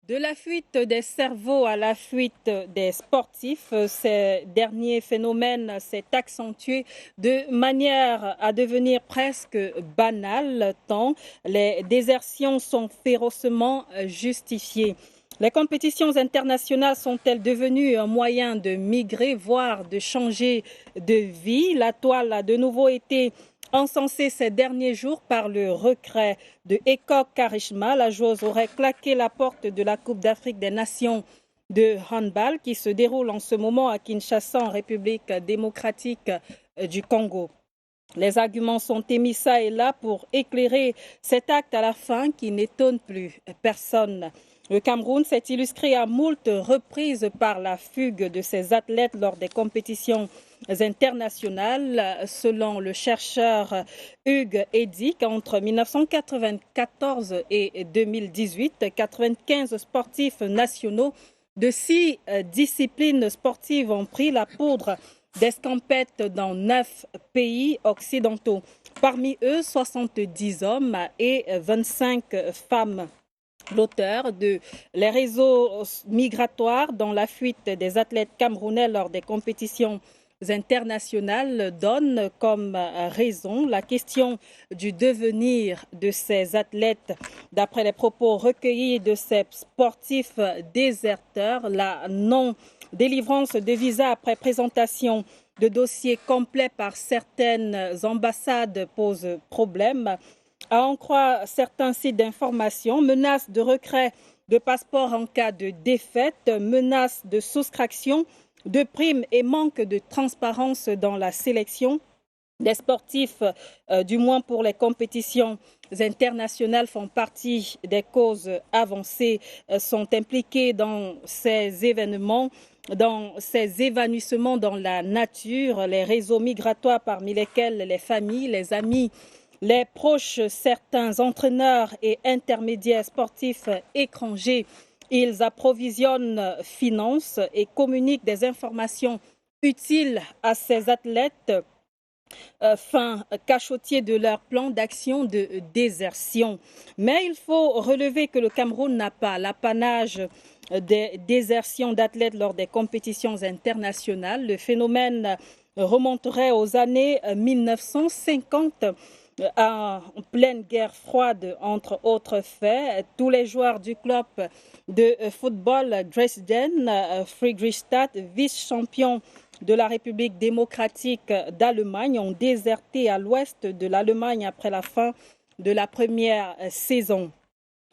De la fuite des cerveaux à la fuite des sportifs, ces derniers phénomènes s'est accentué de manière à devenir presque banale, tant les désertions sont férocement justifiées. Les compétitions internationales sont-elles devenues un moyen de migrer, voire de changer de vie? La toile a de nouveau été encensée ces derniers jours par le regret de Eko Karishma. La joueuse aurait claqué la porte de la Coupe d'Afrique des Nations de handball qui se déroule en ce moment à Kinshasa, en République démocratique du Congo. Les arguments sont émis ça et là pour éclairer cet acte à la fin qui n'étonne plus personne. Le Cameroun s'est illustré à moult reprises par la fugue de ses athlètes lors des compétitions internationales. Selon le chercheur Hugues Edic, entre 1994 et 2018, 95 sportifs nationaux de 6 disciplines sportives ont pris la poudre d'escampette dans 9 pays occidentaux. Parmi eux, 70 hommes et 25 femmes. L'auteur de Les réseaux migratoires dans la fuite des athlètes camerounais lors des compétitions internationales donne comme raison la question du devenir de ces athlètes. D'après les propos recueillis de ces sportifs déserteurs, la non-délivrance de visa après présentation de dossiers complets par certaines ambassades pose problème. À en croire certains sites d'information, menace de retrait de passeport en cas de défaite, menace de soustraction de primes et manque de transparence dans la sélection des sportifs, du moins pour les compétitions internationales, font partie des causes avancées, sont impliqués dans ces événements, dans ces évanouissements dans la nature, les réseaux migratoires parmi lesquels les familles, les amis, les proches, certains entraîneurs et intermédiaires sportifs étrangers. Ils approvisionnent, financent et communiquent des informations utiles à ces athlètes, fin cachotier de leur plan d'action de désertion. Mais il faut relever que le Cameroun n'a pas l'apanage des désertions d'athlètes lors des compétitions internationales. Le phénomène remonterait aux années 1950. En pleine guerre froide, entre autres faits, tous les joueurs du club de football Dresden, Friedrichstadt, vice-champion de la République démocratique d'Allemagne, ont déserté à l'ouest de l'Allemagne après la fin de la première saison.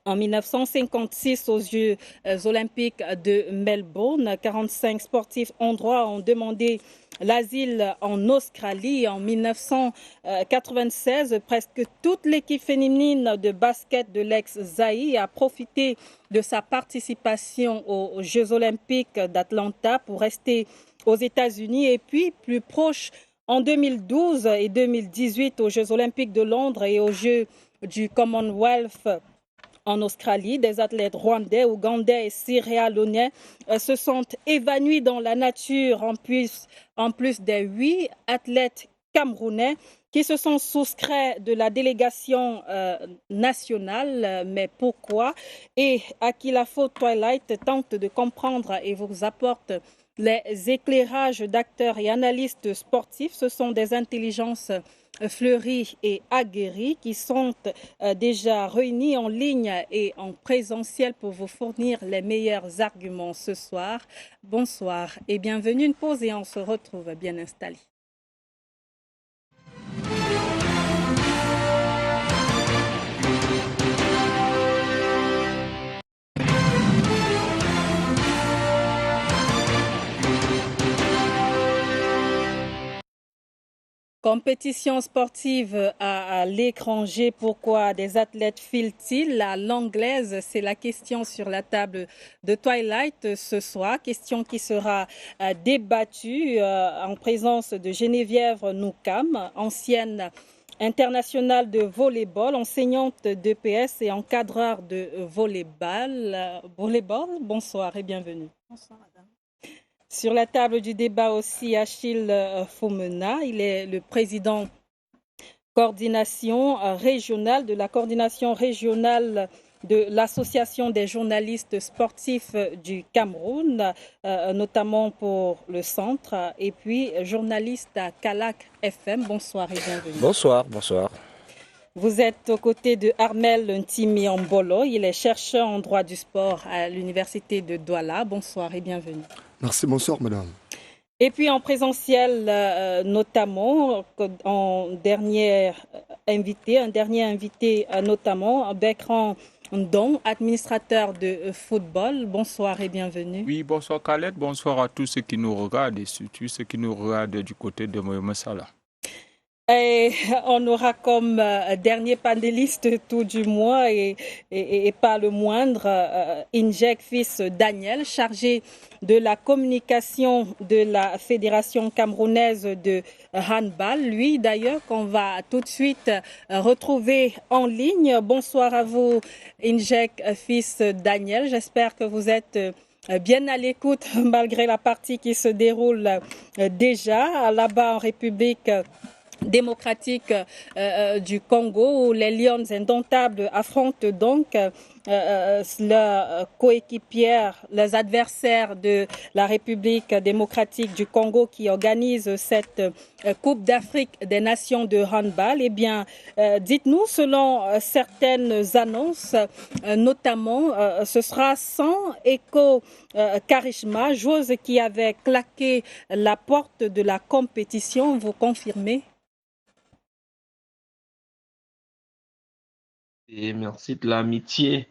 En 1956, aux Jeux olympiques de Melbourne, 45 sportifs hongrois ont demandé l'asile en Australie. En 1996, presque toute l'équipe féminine de basket de l'ex-Zaïre a profité de sa participation aux Jeux olympiques d'Atlanta pour rester aux États-Unis. Et puis, plus proche, en 2012 et 2018, aux Jeux olympiques de Londres et aux Jeux du Commonwealth en Australie, des athlètes rwandais, ougandais et sierra-léonais se sont évanouis dans la nature, en plus des 8 athlètes camerounais qui se sont soustraits de la délégation nationale. Mais pourquoi et à qui la faute? Twilight tente de comprendre et vous apporte les éclairages d'acteurs et analystes sportifs. Ce sont des intelligences fleuries et aguerries qui sont déjà réunies en ligne et en présentiel pour vous fournir les meilleurs arguments ce soir. Bonsoir et bienvenue. Une pause et on se retrouve bien installé. Compétition sportive à l'étranger, pourquoi des athlètes filent-ils à l'anglaise? C'est la question sur la table de Twilight ce soir. Question qui sera débattue en présence de Geneviève Noukam, ancienne internationale de volleyball, enseignante d'EPS et encadreur de volleyball. Bonsoir et bienvenue. Bonsoir, madame. Sur la table du débat aussi, Achille Fomena, il est le président coordination régionale de la coordination régionale de l'Association des journalistes sportifs du Cameroun, notamment pour le centre, et puis journaliste à Calac FM. Bonsoir et bienvenue. Bonsoir, bonsoir. Vous êtes aux côtés de Armel Ntimi Mbolo. Il est chercheur en droit du sport à l'université de Douala. Bonsoir et bienvenue. Merci, bonsoir madame. Et puis en présentiel, notamment, un dernier invité notamment, Bertrand Ndong, administrateur de football. Bonsoir et bienvenue. Oui, bonsoir Khaled, bonsoir à tous ceux qui nous regardent et surtout ceux qui nous regardent du côté de Mohamed Salah. Et on aura comme dernier panéliste tout du moins et pas le moindre, Injek fils Daniel, chargé de la communication de la Fédération camerounaise de handball. Lui d'ailleurs qu'on va tout de suite retrouver en ligne. Bonsoir à vous Injek fils Daniel, j'espère que vous êtes bien à l'écoute malgré la partie qui se déroule déjà là-bas en République démocratique du Congo où les Lions indomptables affrontent donc leurs coéquipières, les adversaires de la République démocratique du Congo qui organise cette Coupe d'Afrique des Nations de handball. Eh bien, dites-nous, selon certaines annonces, notamment, ce sera sans Eko Karishma, joueuse qui avait claqué la porte de la compétition. Vous confirmez? Et merci de l'amitié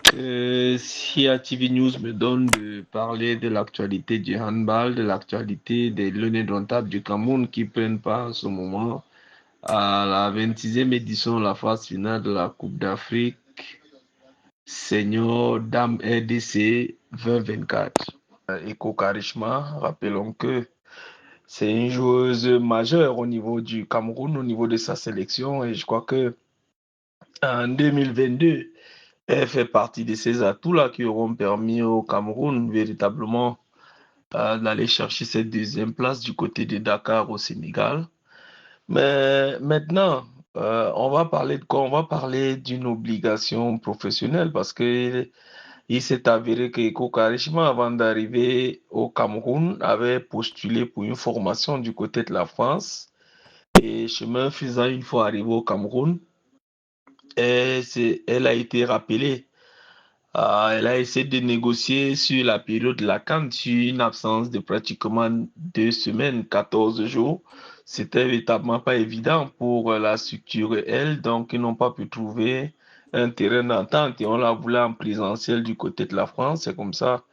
que CIATV News me donne de parler de l'actualité du handball, de l'actualité des Lions indomptables du Cameroun qui prennent part en ce moment à la 26e édition de la phase finale de la Coupe d'Afrique Senior Dame RDC 2024. Eko Karishma, rappelons que c'est une joueuse majeure au niveau du Cameroun, au niveau de sa sélection, et je crois que en 2022, elle fait partie de ces atouts-là qui auront permis au Cameroun véritablement d'aller chercher cette deuxième place du côté de Dakar au Sénégal. Mais maintenant, on va parler de quoi? On va parler d'une obligation professionnelle parce que il s'est avéré que Eko Karishma, avant d'arriver au Cameroun, avait postulé pour une formation du côté de la France. Et chemin faisant, une fois arrivé au Cameroun, elle a été rappelée. Elle a essayé de négocier sur la période de la CAN, sur une absence de pratiquement 2 semaines, 14 jours. C'était véritablement pas évident pour la structure, elle, donc ils n'ont pas pu trouver un terrain d'entente et on la voulait en présentiel du côté de la France. C'est comme ça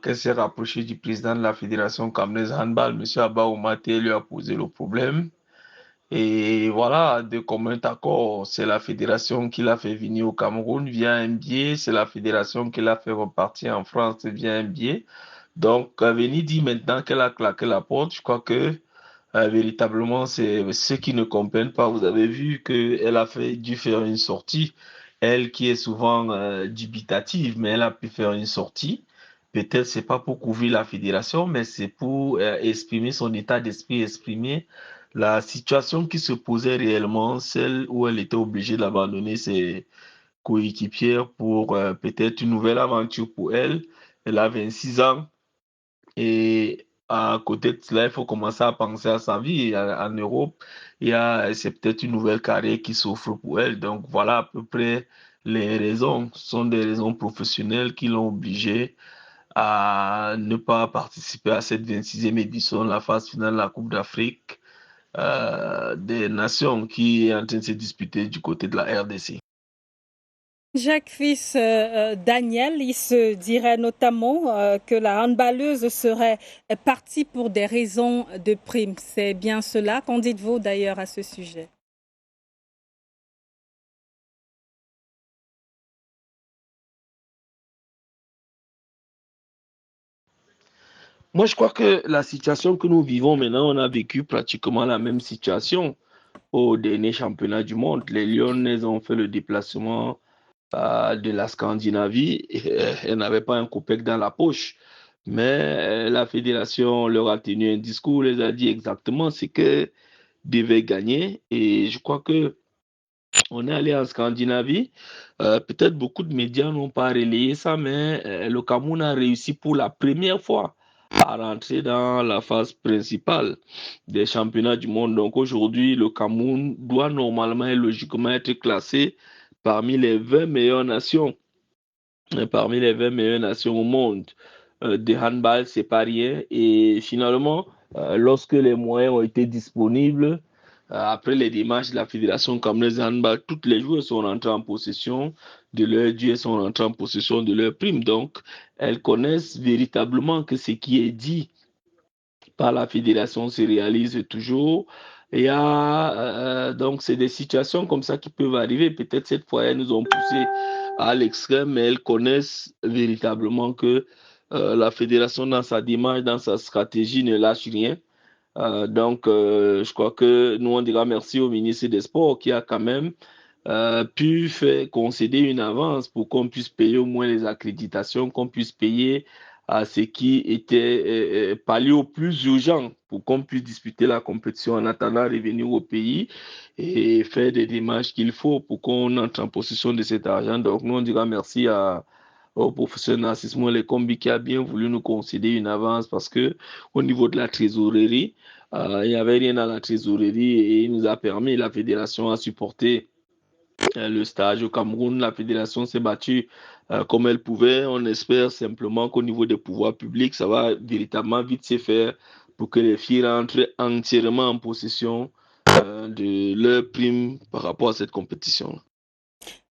qu'elle s'est rapprochée du président de la Fédération camerounaise handball, M. Abba Oumaté, lui a posé le problème. Et voilà, de commun accord, c'est la fédération qui l'a fait venir au Cameroun via un biais, c'est la fédération qui l'a fait repartir en France via un biais. Donc, Veni dit maintenant qu'elle a claqué la porte. Je crois que véritablement, c'est ceux qui ne comprennent pas. Vous avez vu qu'elle a dû faire une sortie, elle qui est souvent dubitative, mais elle a pu faire une sortie. Peut-être c'est pas pour couvrir la fédération, mais c'est pour exprimer son état d'esprit, exprimer la situation qui se posait réellement, celle où elle était obligée d'abandonner ses coéquipières pour peut-être une nouvelle aventure pour elle. Elle a 26 ans et à côté de cela, il faut commencer à penser à sa vie. En Europe, c'est peut-être une nouvelle carrière qui s'offre pour elle. Donc voilà à peu près les raisons. Ce sont des raisons professionnelles qui l'ont obligée à ne pas participer à cette 26e édition, la phase finale de la Coupe d'Afrique des nations qui est en train de se disputer du côté de la RDC. Jacques fils Daniel, il se dirait notamment que la handballeuse serait partie pour des raisons de prime. C'est bien cela. Qu'en dites-vous d'ailleurs à ce sujet? Moi, je crois que la situation que nous vivons maintenant, on a vécu pratiquement la même situation au dernier championnat du monde. Les Lyonnaises ont fait le déplacement de la Scandinavie. Elles n'avaient pas un copec dans la poche. Mais la fédération leur a tenu un discours, les a dit exactement ce qu'elles devaient gagner. Et je crois que On est allé en Scandinavie. Peut-être beaucoup de médias n'ont pas relayé ça, mais le Cameroun a réussi pour la première fois à rentrer dans la phase principale des championnats du monde. Donc aujourd'hui, le Cameroun doit normalement et logiquement être classé parmi les 20 meilleures nations, parmi les 20 meilleures nations au monde. De handball, c'est pas rien. Et finalement, lorsque les moyens ont été disponibles, après les démarches de la Fédération camerounaise de handball, toutes les joueurs sont rentrées en possession de leur dû et sont rentrées en possession de leur prime. Donc, elles connaissent véritablement que ce qui est dit par la fédération se réalise toujours. Et donc, c'est des situations comme ça qui peuvent arriver. Peut-être cette fois, elles nous ont poussé à l'extrême, mais elles connaissent véritablement que la fédération, dans sa démarche, dans sa stratégie, ne lâche rien. Je crois que nous, on dira merci au ministre des Sports qui a quand même pu faire concéder une avance pour qu'on puisse payer au moins les accréditations, qu'on puisse payer à ce qui était pallié au plus urgent pour qu'on puisse disputer la compétition en attendant de revenir au pays et faire des démarches qu'il faut pour qu'on entre en possession de cet argent. Donc, nous, on dira merci au professeur Narcisse Moulé-Kombi qui a bien voulu nous concéder une avance parce que au niveau de la trésorerie, il n'y avait rien dans la trésorerie et il nous a permis, la fédération, à supporter le stage au Cameroun. La fédération s'est battue comme elle pouvait. On espère simplement qu'au niveau des pouvoirs publics, ça va véritablement vite se faire pour que les filles rentrent entièrement en possession de leur prime par rapport à cette compétition.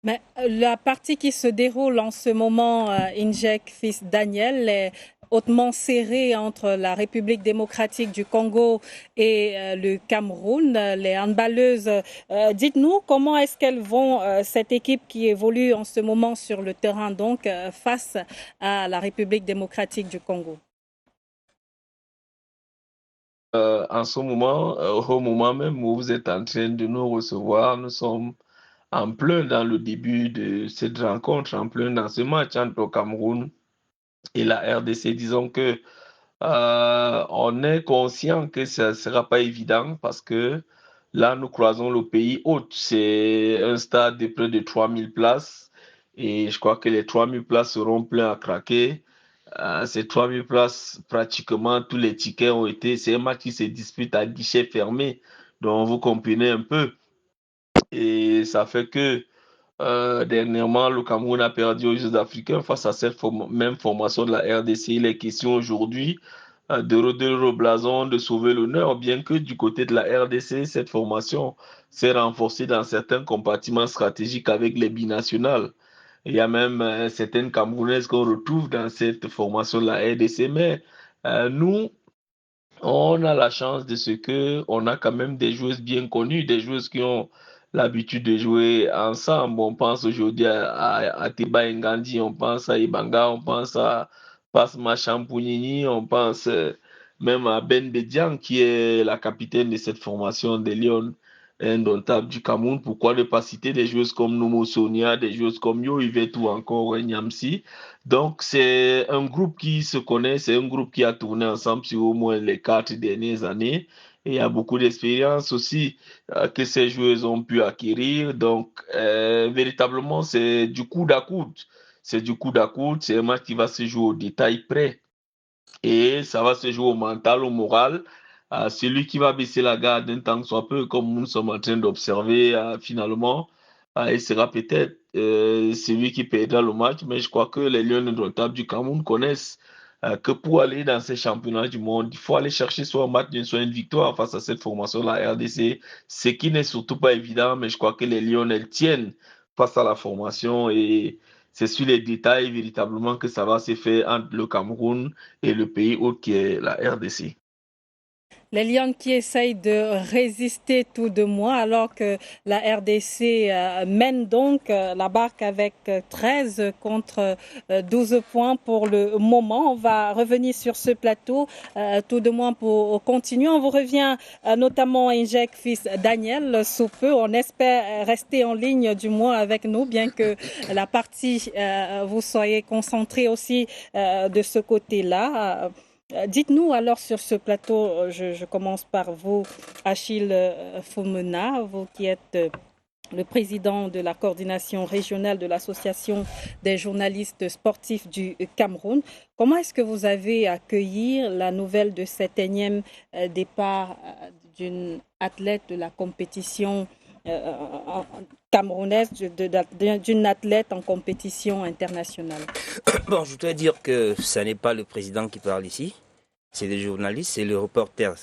Mais la partie qui se déroule en ce moment, Injek Fils Daniel, est hautement serrée entre la République démocratique du Congo et le Cameroun. Les handballeuses, dites-nous comment est-ce qu'elles vont, cette équipe qui évolue en ce moment sur le terrain, donc face à la République démocratique du Congo? En ce moment, au moment même où vous êtes en train de nous recevoir, nous sommes en plein dans le début de cette rencontre, en plein dans ce match entre le Cameroun et la RDC. Disons que on est conscient que ça ne sera pas évident parce que là, nous croisons le pays hôte. C'est un stade de près de 3000 places et je crois que les 3000 places seront pleins à craquer. Ces 3000 places, pratiquement tous les tickets ont été. C'est un match qui se dispute à guichet fermé. Donc, vous comprenez un peu. Et ça fait que dernièrement, le Cameroun a perdu aux Jeux africains face à cette même formation de la RDC. Il est question aujourd'hui de redorer le blason, de sauver l'honneur, bien que du côté de la RDC, cette formation s'est renforcée dans certains compartiments stratégiques avec les binationales. Il y a même certaines Camerounaises qu'on retrouve dans cette formation de la RDC, mais nous, on a la chance de ce que on a quand même des joueuses bien connues, des joueuses qui ont l'habitude de jouer ensemble. On pense aujourd'hui à Teba Ngandi, on pense à Ibanga, on pense à Pasma Champounini, on pense même à Ben Bedian qui est la capitaine de cette formation des Lions indomptables du Cameroun. Pourquoi ne pas citer des joueuses comme Nomo Sonia, des joueuses comme Yo Yvette ou encore Nyamsi? Donc, c'est un groupe qui se connaît, c'est un groupe qui a tourné ensemble sur au moins les 4 dernières années. Et il y a beaucoup d'expérience aussi que ces joueuses ont pu acquérir. Donc, véritablement, c'est du coude à coude. C'est du coude à coude. C'est un match qui va se jouer au détail près. Et ça va se jouer au mental, au moral. Celui qui va baisser la garde d'un temps soit peu, comme nous sommes en train d'observer finalement, il sera peut-être celui qui perdra le match. Mais je crois que les Lions indomptables du Cameroun connaissent que pour aller dans ces championnats du monde, il faut aller chercher soit un match, soit une victoire face à cette formation de la RDC, ce qui n'est surtout pas évident, mais je crois que les Lions, elles tiennent face à la formation et c'est sur les détails véritablement que ça va se faire entre le Cameroun et le pays hôte qui est la RDC. Les Lions qui essayent de résister tout de moins alors que la RDC mène donc la barque avec 13 contre 12 points pour le moment. On va revenir sur ce plateau tout de moins pour continuer. On vous revient notamment à Injek Fils Daniel sous peu. On espère rester en ligne du moins avec nous, bien que la partie vous soyez concentrés aussi de ce côté-là. Dites-nous alors sur ce plateau, je commence par vous, Achille Foumena, vous qui êtes le président de la coordination régionale de l'Association des journalistes sportifs du Cameroun. Comment est-ce que vous avez accueilli la nouvelle de cet énième départ d'une athlète de la compétition camerounaise, d'une athlète en compétition internationale? Bon, je voudrais dire que ce n'est pas le président qui parle ici, c'est les journalistes, c'est les reporters.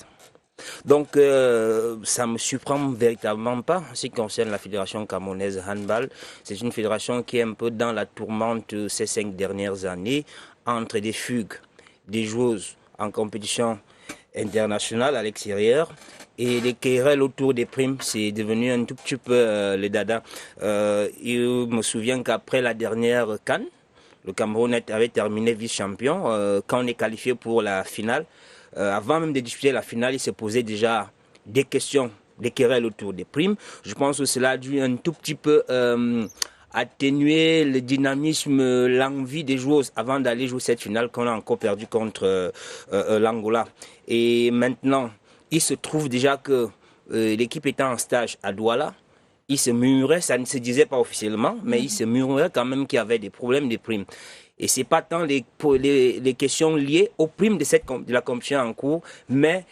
Donc, ça ne me surprend véritablement pas en ce qui concerne la Fédération camerounaise handball. C'est une fédération qui est un peu dans la tourmente ces 5 dernières années entre des fugues, des joueuses en compétition internationale à l'extérieur et les querelles autour des primes. C'est devenu un tout petit peu le dada. Je me souviens qu'après la dernière CAN, le Cameroun avait terminé vice-champion. Quand on est qualifié pour la finale, avant même de disputer la finale, il se posait déjà des questions, des querelles autour des primes. Je pense que cela a dû un tout petit peu atténuer le dynamisme, l'envie des joueuses avant d'aller jouer cette finale qu'on a encore perdu contre l'Angola. Et maintenant, il se trouve déjà que l'équipe étant en stage à Douala, il se murmurait, ça ne se disait pas officiellement, mais il se murmurait quand même qu'il y avait des problèmes de primes. Et ce n'est pas tant les questions liées aux primes de la compétition en cours, mais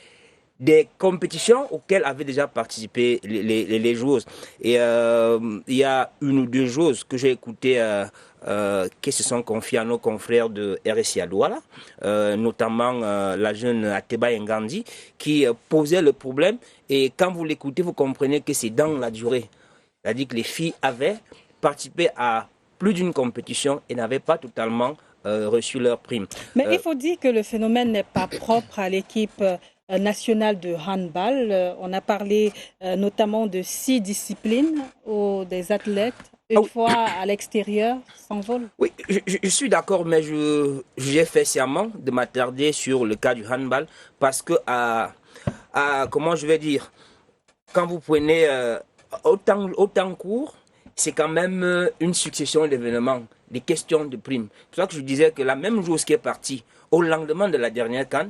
des compétitions auxquelles avaient déjà participé les joueuses. Et il y a une ou deux joueuses que j'ai écoutées qui se sont confiées à nos confrères de RSI à Douala, notamment la jeune Ateba Ngandi, qui posait le problème. Et quand vous l'écoutez, vous comprenez que c'est dans la durée. C'est-à-dire que les filles avaient participé à plus d'une compétition et n'avaient pas totalement reçu leur prime. Mais il faut dire que le phénomène n'est pas propre à l'équipe nationale de handball. On a parlé notamment de 6 disciplines où des athlètes, une fois à l'extérieur, s'envolent. Oui, je suis d'accord, mais j'ai fait sciemment de m'attarder sur le cas du handball parce que, comment je vais dire, quand vous prenez autant court, c'est quand même une succession d'événements, des questions de primes. C'est pour ça que je disais que la même joueuse qui est partie au lendemain de la dernière CAN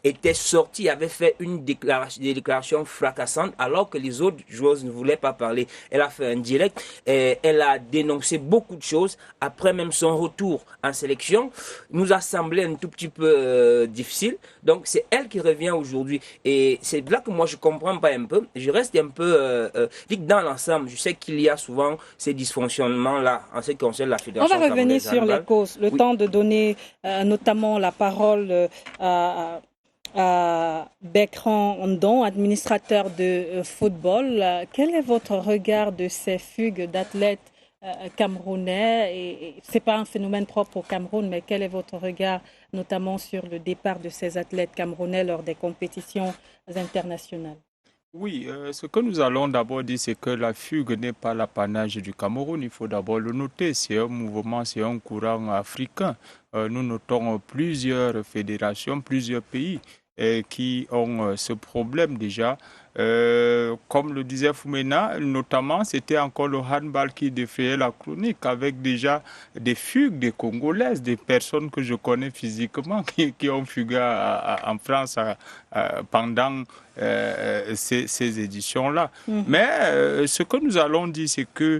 était sortie, avait fait des déclarations fracassantes alors que les autres joueuses ne voulaient pas parler. Elle a fait un direct et elle a dénoncé beaucoup de choses. Après même son retour en sélection, nous a semblé un tout petit peu difficile. Donc c'est elle qui revient aujourd'hui. Et c'est là que moi je ne comprends pas un peu. Je reste un peu... dans l'ensemble, je sais qu'il y a souvent ces dysfonctionnements-là en ce qui concerne la fédération. On va revenir sur les causes. Le temps de donner notamment la parole à Bertrand Ndong, administrateur de football. Quel est votre regard de ces fugues d'athlètes camerounais? Ce n'est pas un phénomène propre au Cameroun, mais quel est votre regard notamment sur le départ de ces athlètes camerounais lors des compétitions internationales? Oui, ce que nous allons d'abord dire, c'est que la fugue n'est pas l'apanage du Cameroun. Il faut d'abord le noter. C'est un mouvement, c'est un courant africain. Nous notons plusieurs fédérations, plusieurs pays qui ont ce problème déjà. Comme le disait Foumena, notamment, c'était encore le handball qui défrayait la chronique avec déjà des fugues des Congolaises, des personnes que je connais physiquement qui ont fugué en France pendant ces éditions-là. Mais ce que nous allons dire, c'est que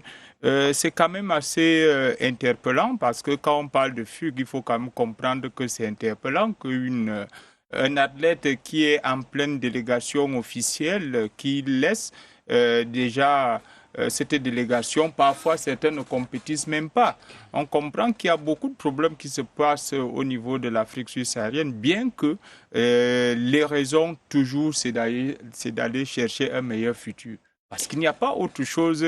c'est quand même assez interpellant parce que quand on parle de fugue, il faut quand même comprendre que c'est interpellant qu'un athlète qui est en pleine délégation officielle, qui laisse déjà cette délégation, parfois certains ne compétissent même pas. On comprend qu'il y a beaucoup de problèmes qui se passent au niveau de l'Afrique subsaharienne, bien que les raisons toujours c'est d'aller chercher un meilleur futur. Parce qu'il n'y a pas autre chose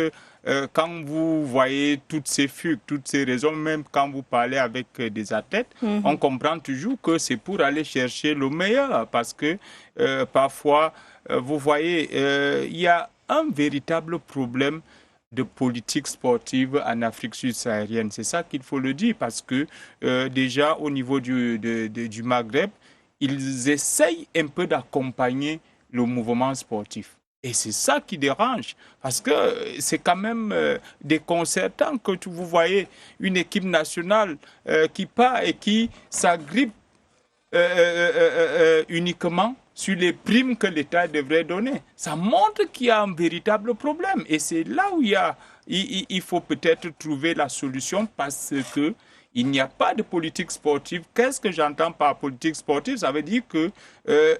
quand vous voyez toutes ces fugues, toutes ces raisons, même quand vous parlez avec des athlètes, on comprend toujours que c'est pour aller chercher le meilleur. Parce que parfois, vous voyez, il y a un véritable problème de politique sportive en Afrique subsaharienne. C'est ça qu'il faut le dire parce que déjà au niveau du Maghreb, ils essayent un peu d'accompagner le mouvement sportif. Et c'est ça qui dérange, parce que c'est quand même déconcertant que vous voyez une équipe nationale qui part et qui s'agrippe uniquement sur les primes que l'État devrait donner. Ça montre qu'il y a un véritable problème. Et c'est là où il faut peut-être trouver la solution parce que il n'y a pas de politique sportive. Qu'est-ce que j'entends par politique sportive? Ça veut dire que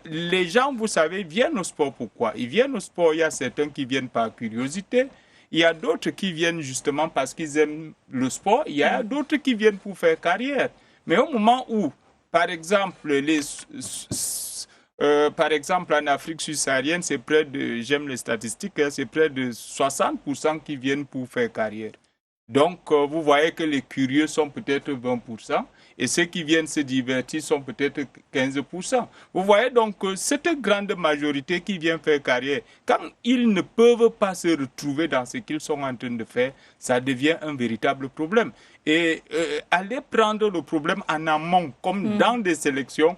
les gens, vous savez, viennent au sport. Pourquoi? Ils viennent au sport, il y a certains qui viennent par curiosité. Il y a d'autres qui viennent justement parce qu'ils aiment le sport. Il y a d'autres qui viennent pour faire carrière. Mais au moment où, par exemple, en Afrique subsaharienne, c'est près de, j'aime les statistiques, c'est près de 60% qui viennent pour faire carrière. Donc, vous voyez que les curieux sont peut-être 20% et ceux qui viennent se divertir sont peut-être 15%. Vous voyez donc cette grande majorité qui vient faire carrière, quand ils ne peuvent pas se retrouver dans ce qu'ils sont en train de faire, ça devient un véritable problème. Et aller prendre le problème en amont, comme dans des sélections,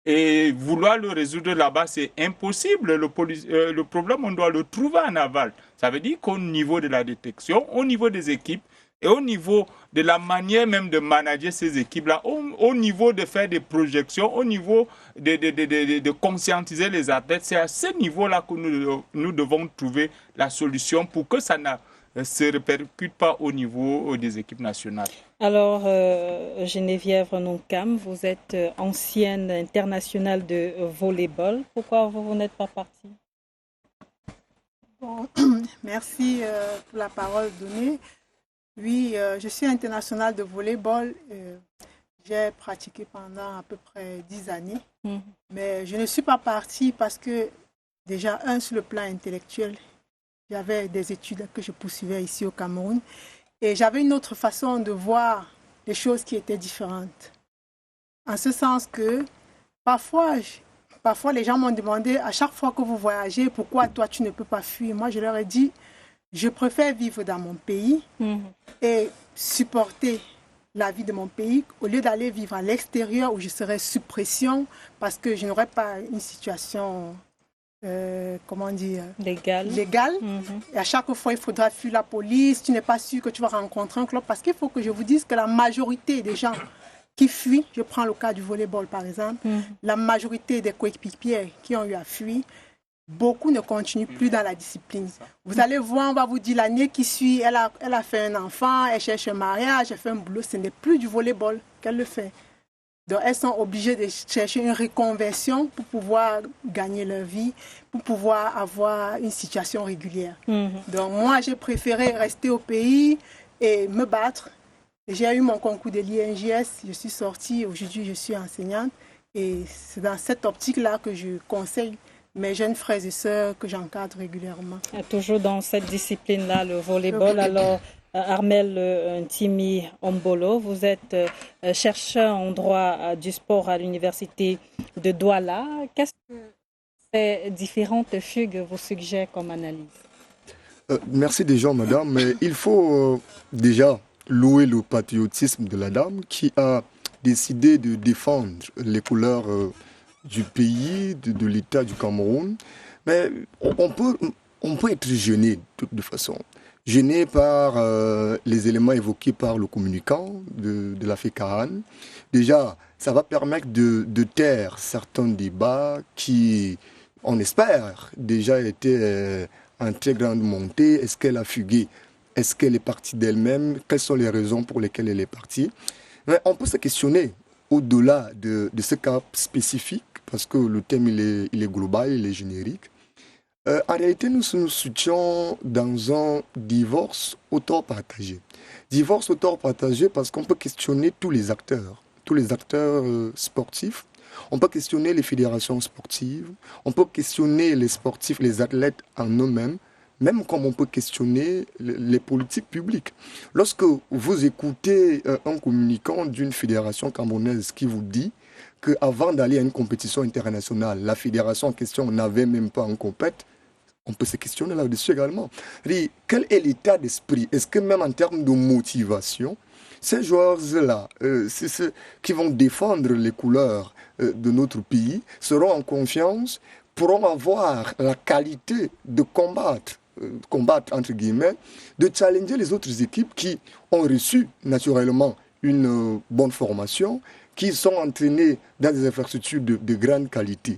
et vouloir le résoudre là-bas, c'est impossible. Le problème, on doit le trouver en aval. Ça veut dire qu'au niveau de la détection, au niveau des équipes et au niveau de la manière même de manager ces équipes-là, au niveau de faire des projections, au niveau de conscientiser les athlètes, c'est à ce niveau-là que nous devons trouver la solution pour que ça ne se répercute pas au niveau des équipes nationales. Alors, Geneviève Nonkam, vous êtes ancienne internationale de volleyball. Pourquoi vous n'êtes pas partie? Bon, merci pour la parole donnée. Oui, je suis internationale de volleyball. J'ai pratiqué pendant à peu près 10 années. Mais je ne suis pas partie parce que, déjà, sur le plan intellectuel, j'avais des études que je poursuivais ici au Cameroun. Et j'avais une autre façon de voir les choses qui étaient différentes. En ce sens que, parfois les gens m'ont demandé, à chaque fois que vous voyagez, pourquoi toi tu ne peux pas fuir? Moi, je leur ai dit, je préfère vivre dans mon pays et supporter la vie de mon pays au lieu d'aller vivre à l'extérieur où je serais sous pression parce que je n'aurais pas une situation... légale. Et à chaque fois, il faudra fuir la police. Tu n'es pas sûr que tu vas rencontrer un club. Parce qu'il faut que je vous dise que la majorité des gens qui fuient, je prends le cas du volleyball par exemple, la majorité des coéquipiers qui ont eu à fuir, beaucoup ne continuent plus dans la discipline. Vous allez voir, on va vous dire l'année qui suit, elle a fait un enfant, elle cherche un mariage, elle fait un boulot. Ce n'est plus du volleyball qu'elle le fait. Donc, elles sont obligées de chercher une reconversion pour pouvoir gagner leur vie, pour pouvoir avoir une situation régulière. Donc, moi, j'ai préféré rester au pays et me battre. J'ai eu mon concours de l'INJS, je suis sortie, aujourd'hui, je suis enseignante. Et c'est dans cette optique-là que je conseille mes jeunes frères et sœurs que j'encadre régulièrement. Toujours dans cette discipline-là, le volleyball. Alors, Armel Ntimi Ombolo, vous êtes chercheur en droit du sport à l'université de Douala. Qu'est-ce que ces différentes fugues vous suggèrent comme analyse? Merci déjà, madame. Mais il faut déjà louer le patriotisme de la dame qui a décidé de défendre les couleurs du pays, de l'État du Cameroun. Mais on peut être gêné de toute façon. Gêné par les éléments évoqués par le communicant de la FECAAN. Déjà, ça va permettre de taire certains débats qui, on espère, déjà étaient en très grande montée. Est-ce qu'elle a fugué? Est-ce qu'elle est partie d'elle-même? Quelles sont les raisons pour lesquelles elle est partie? Mais on peut se questionner au-delà de ce cas spécifique, parce que le thème il est global, il est générique. En réalité, nous nous situons dans un divorce auto partagé. Divorce auto partagé parce qu'on peut questionner tous les acteurs sportifs. On peut questionner les fédérations sportives. On peut questionner les sportifs, les athlètes en eux-mêmes, même comme on peut questionner les politiques publiques. Lorsque vous écoutez un communicant d'une fédération camerounaise qui vous dit qu'avant d'aller à une compétition internationale, la fédération en question n'avait même pas un compète, on peut se questionner là-dessus également. Quel est l'état d'esprit? Est-ce que même en termes de motivation, ces joueurs-là, ceux qui vont défendre les couleurs de notre pays, seront en confiance, pourront avoir la qualité de combattre entre guillemets, de challenger les autres équipes qui ont reçu naturellement une bonne formation, qui sont entraînés dans des infrastructures de grande qualité.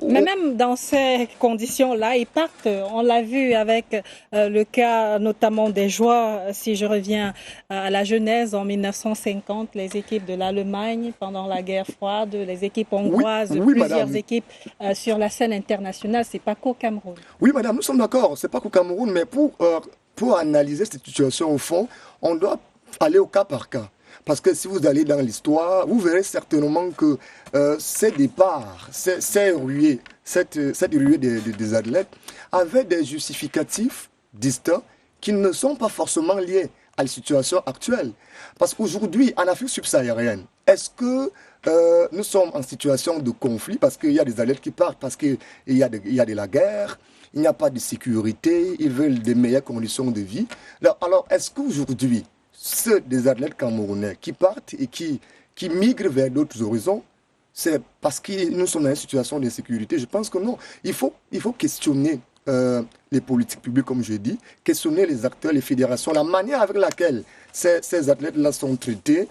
Mais même dans ces conditions-là, ils partent. On l'a vu avec le cas notamment des joueurs, si je reviens à la genèse en 1950, les équipes de l'Allemagne pendant la guerre froide, les équipes hongroises, plusieurs madame. Équipes sur la scène internationale, c'est pas qu'au Cameroun. Oui, madame, nous sommes d'accord, c'est pas qu'au Cameroun, mais pour analyser cette situation au fond, on doit aller au cas par cas. Parce que si vous allez dans l'histoire, vous verrez certainement que ces départs, ces ruées, cette ruée des athlètes avaient des justificatifs distincts qui ne sont pas forcément liés à la situation actuelle. Parce qu'aujourd'hui, en Afrique subsaharienne, est-ce que nous sommes en situation de conflit parce qu'il y a des athlètes qui partent, parce qu'il y a de la guerre, il n'y a pas de sécurité, ils veulent des meilleures conditions de vie. Alors est-ce qu'aujourd'hui, ceux des athlètes camerounais qui partent et qui migrent vers d'autres horizons, c'est parce que nous sommes dans une situation d'insécurité? Je pense que non. Il faut questionner les politiques publiques, comme je dis, questionner les acteurs, les fédérations, la manière avec laquelle ces athlètes-là sont traités.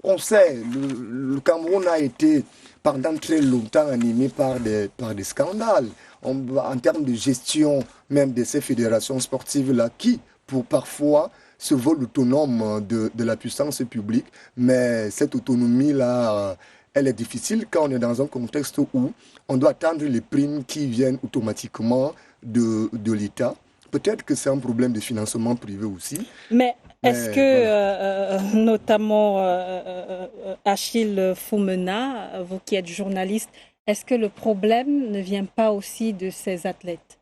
On sait, le Cameroun a été pendant très longtemps animé par des scandales. En termes de gestion même de ces fédérations sportives-là, qui, pour parfois, se volent autonome de la puissance publique, mais cette autonomie-là, elle est difficile quand on est dans un contexte où on doit attendre les primes qui viennent automatiquement de l'État. Peut-être que c'est un problème de financement privé aussi. Mais est-ce que, notamment Achille Foumena, vous qui êtes journaliste, est-ce que le problème ne vient pas aussi de ces athlètes?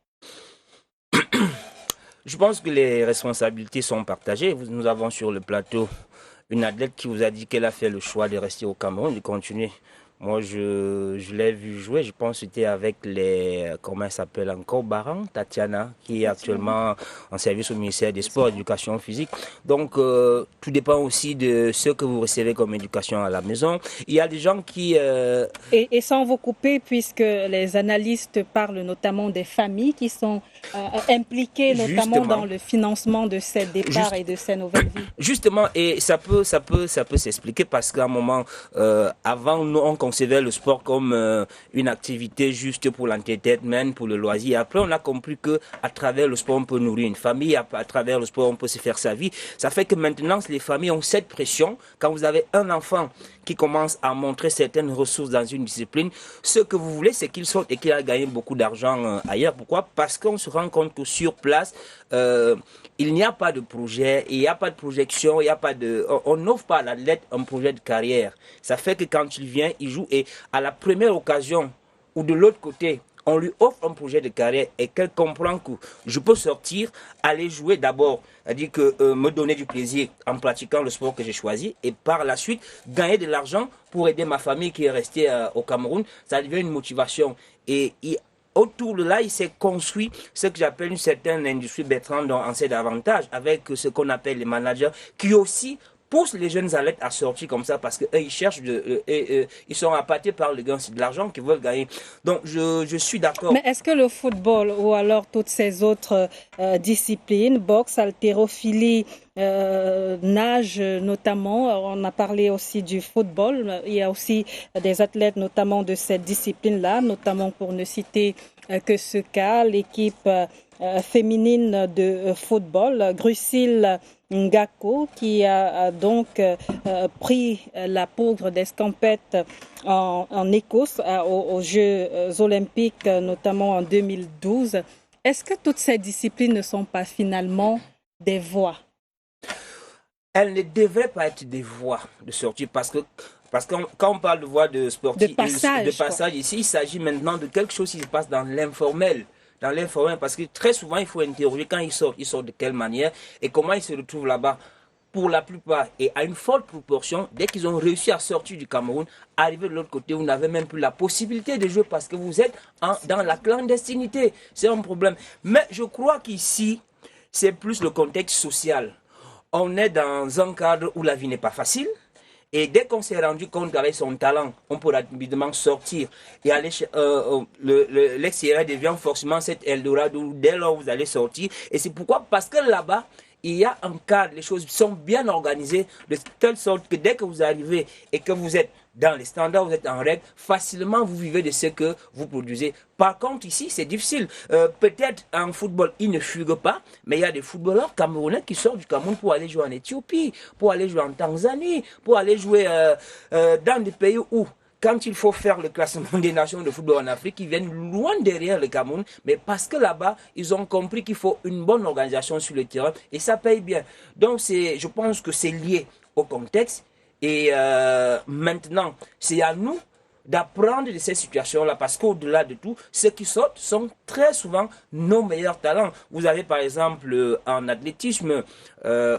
Je pense que les responsabilités sont partagées. Nous avons sur le plateau une athlète qui vous a dit qu'elle a fait le choix de rester au Cameroun, de continuer. Moi, je l'ai vu jouer, je pense que c'était avec comment elle s'appelle encore, Baran, Tatiana, qui est actuellement en service au ministère des Sports et de l'Éducation physique. Donc, tout dépend aussi de ce que vous recevez comme éducation à la maison. Il y a des gens qui... Et sans vous couper, puisque les analystes parlent notamment des familles qui sont impliquées notamment dans le financement de ces départs et de ces nouvelles vies. Justement, et ça peut s'expliquer parce qu'à un moment, avant, nous, on concevait le sport comme une activité juste pour l'entertainment, pour le loisir. Après, on a compris que à travers le sport, on peut nourrir une famille. À travers le sport, on peut se faire sa vie. Ça fait que maintenant, les familles ont cette pression. Quand vous avez un enfant qui commence à montrer certaines ressources dans une discipline, ce que vous voulez, c'est qu'il sorte et qu'il a gagné beaucoup d'argent ailleurs. Pourquoi? Parce qu'on se rend compte que sur place, il n'y a pas de projet, il n'y a pas de projection, il n'y a pas de... On n'offre pas à l'athlète un projet de carrière. Ça fait que quand il vient, il joue et à la première occasion ou de l'autre côté, on lui offre un projet de carrière et qu'elle comprend que je peux sortir, aller jouer d'abord, c'est-à-dire que me donner du plaisir en pratiquant le sport que j'ai choisi et par la suite gagner de l'argent pour aider ma famille qui est restée au Cameroun. Ça devient une motivation et autour de là, il s'est construit ce que j'appelle une certaine industrie Bertrand dont on sait davantage avec ce qu'on appelle les managers qui aussi poussent les jeunes athlètes à sortir comme ça parce qu'eux, ils cherchent, ils sont appâtés par le gain, c'est de l'argent qu'ils veulent gagner. Donc, je suis d'accord. Mais est-ce que le football ou alors toutes ces autres disciplines, boxe, haltérophilie, nage notamment, on a parlé aussi du football, il y a aussi des athlètes notamment de cette discipline-là, notamment pour ne citer que ce cas, l'équipe féminine de football, Grusil Ngako, qui a donc pris la poudre d'escampette en Écosse aux Jeux olympiques, notamment en 2012. Est-ce que toutes ces disciplines ne sont pas finalement des voies? Elles ne devraient pas être des voies de sortie parce que quand on parle de voies de sportifs, de passage ici, il s'agit maintenant de quelque chose qui se passe dans l'informel. Dans l'informel, parce que très souvent, il faut interroger quand ils sortent de quelle manière et comment ils se retrouvent là-bas. Pour la plupart, et à une forte proportion, dès qu'ils ont réussi à sortir du Cameroun, arriver de l'autre côté, vous n'avez même plus la possibilité de jouer parce que vous êtes dans la clandestinité. C'est un problème. Mais je crois qu'ici, c'est plus le contexte social. On est dans un cadre où la vie n'est pas facile. Et dès qu'on s'est rendu compte qu'avec son talent, on peut rapidement sortir et aller chez l'extérieur devient forcément cette Eldorado où dès lors vous allez sortir. Et c'est pourquoi, parce que là-bas, il y a un cadre, les choses sont bien organisées de telle sorte que dès que vous arrivez et que vous êtes dans les standards, vous êtes en règle, facilement vous vivez de ce que vous produisez. Par contre, ici, c'est difficile. Peut-être en football, ils ne fuguent pas, mais il y a des footballeurs camerounais qui sortent du Cameroun pour aller jouer en Éthiopie, pour aller jouer en Tanzanie, pour aller jouer dans des pays où, quand il faut faire le classement des nations de football en Afrique, ils viennent loin derrière le Cameroun, mais parce que là-bas, ils ont compris qu'il faut une bonne organisation sur le terrain et ça paye bien. Donc, je pense que c'est lié au contexte. Et maintenant, c'est à nous d'apprendre de ces situations-là, parce qu'au-delà de tout, ceux qui sortent sont très souvent nos meilleurs talents. Vous avez par exemple en athlétisme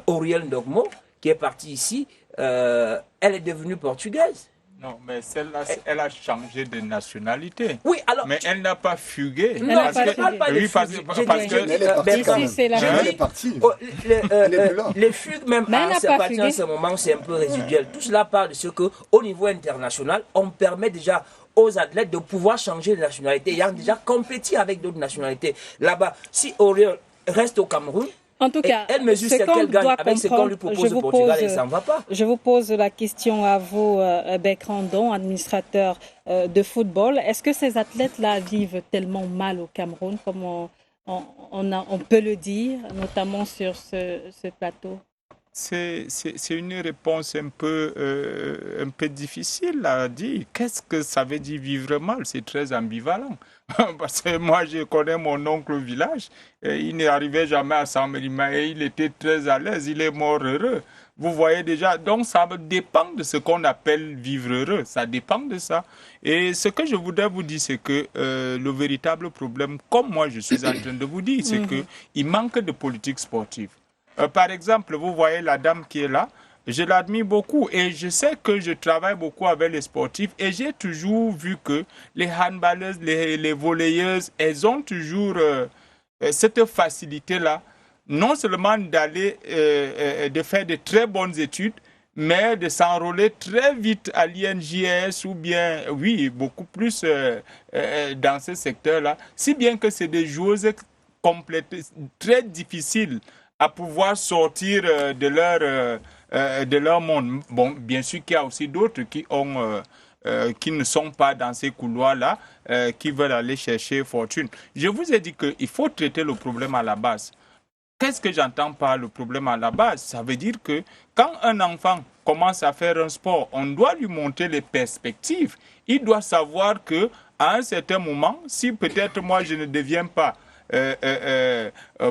Auriel Ndogmo, qui est partie ici, elle est devenue portugaise. Non, mais celle-là, elle a changé de nationalité. Oui, alors. Mais elle n'a pas fugué. Non, je ne parle pas de fugue. Elle est partie. Les fugues, même à ce moment, c'est un peu résiduel. Tout cela part de ce qu'au niveau international, on permet déjà aux athlètes de pouvoir changer de nationalité, ayant déjà compétit avec d'autres nationalités. Là-bas, si Auriel reste au Cameroun, en tout cas, elle mesure ce qu'elle gagne avec ce qu'on lui propose au Portugal et ça ne va pas. Je vous pose la question à vous, Bekrandon, administrateur de football. Est-ce que ces athlètes-là vivent tellement mal au Cameroun, comme on peut le dire, notamment sur ce plateau? C'est une réponse un peu difficile à dire. Qu'est-ce que ça veut dire vivre mal? C'est très ambivalent. Parce que moi, je connais mon oncle au village. Et il n'arrivait jamais à Saint-Mérima et il était très à l'aise. Il est mort heureux. Vous voyez déjà. Donc, ça dépend de ce qu'on appelle vivre heureux. Ça dépend de ça. Et ce que je voudrais vous dire, c'est que le véritable problème, comme moi je suis en train de vous dire, c'est qu'il manque de politique sportive. Par exemple, vous voyez la dame qui est là, je l'admire beaucoup et je sais que je travaille beaucoup avec les sportifs et j'ai toujours vu que les handballeuses, les volleyeuses, elles ont toujours cette facilité-là, non seulement d'aller, de faire de très bonnes études, mais de s'enrôler très vite à l'INJS ou bien, oui, beaucoup plus dans ce secteur-là, si bien que c'est des joueuses très difficiles à pouvoir sortir de leur monde. Bon, bien sûr qu'il y a aussi d'autres qui ne sont pas dans ces couloirs-là, qui veulent aller chercher fortune. Je vous ai dit qu'il faut traiter le problème à la base. Qu'est-ce que j'entends par le problème à la base? Ça veut dire que quand un enfant commence à faire un sport, on doit lui montrer les perspectives. Il doit savoir qu'à un certain moment, si peut-être moi je ne deviens pas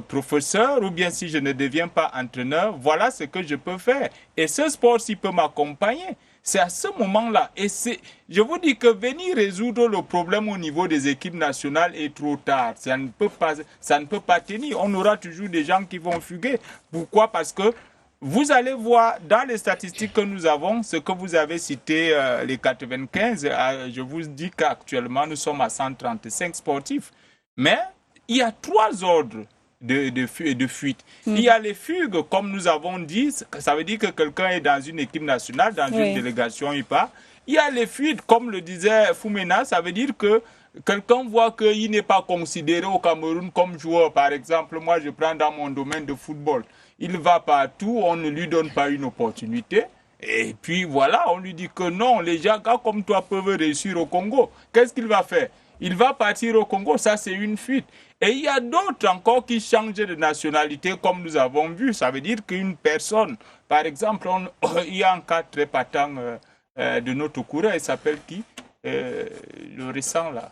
professeur ou bien si je ne deviens pas entraîneur, voilà ce que je peux faire. Et ce sport, s'il peut m'accompagner, c'est à ce moment-là. Et je vous dis que venir résoudre le problème au niveau des équipes nationales est trop tard. Ça ne peut pas tenir. On aura toujours des gens qui vont fuguer. Pourquoi? Parce que vous allez voir dans les statistiques que nous avons, ce que vous avez cité, les 95, je vous dis qu'actuellement nous sommes à 135 sportifs. Mais il y a 3 ordres de fuite. Il y a les fugues, comme nous avons dit, ça veut dire que quelqu'un est dans une équipe nationale, dans une délégation, il part. Il y a les fuites, comme le disait Foumena, ça veut dire que quelqu'un voit qu'il n'est pas considéré au Cameroun comme joueur. Par exemple, moi je prends dans mon domaine de football. Il va partout, on ne lui donne pas une opportunité. Et puis voilà, on lui dit que non, les gens comme toi peuvent réussir au Congo. Qu'est-ce qu'il va faire? Il va partir au Congo, ça c'est une fuite. Et il y a d'autres encore qui changent de nationalité comme nous avons vu. Ça veut dire qu'une personne, par exemple, il y a un cas très patent de notre coureur, il s'appelle qui? Le récent là.